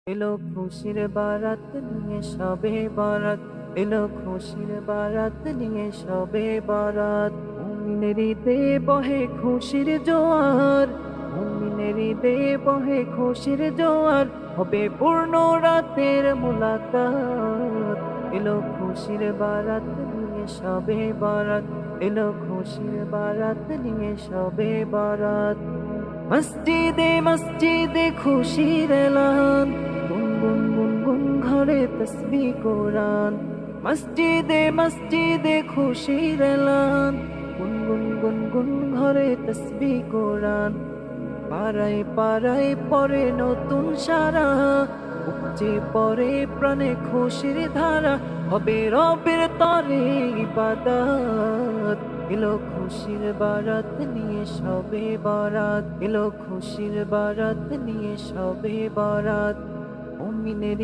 এলো খুশির বারাত নিয়ে সবে বারাত, এলো খুশির বারাত নিয়ে সবে বারাত। মুমিনের ঈদে বহে খুশির জোয়ার, মুমিনের ঈদে বহে খুশির জোয়ার, হবে পূর্ণ রাতের মুলাকাত। এলো খুশির বারাত নিয়ে সবে বারাত, এলো খুশির বারাত নিয়ে সবে বারাত। মসজিদে মসজিদে খুশির এলান, গুনগুন গুনগুন ঘরে তসবিহ কোরআন। মসজিদে মসজিদে খুশির এলান, গুনগুন গুনগুন ঘরে তসবিহ কোরআন। পাড়ায় পাড়ায় পরে নতুন সারা, উপচে পরে প্রাণে খুশির ধারা, হবে রবের তরে ইবাদত। এলো খুশির বারাত নিয়ে সবে বারাত, এলো খুশির বারাত নিয়ে সবে বারাত। মুমিনের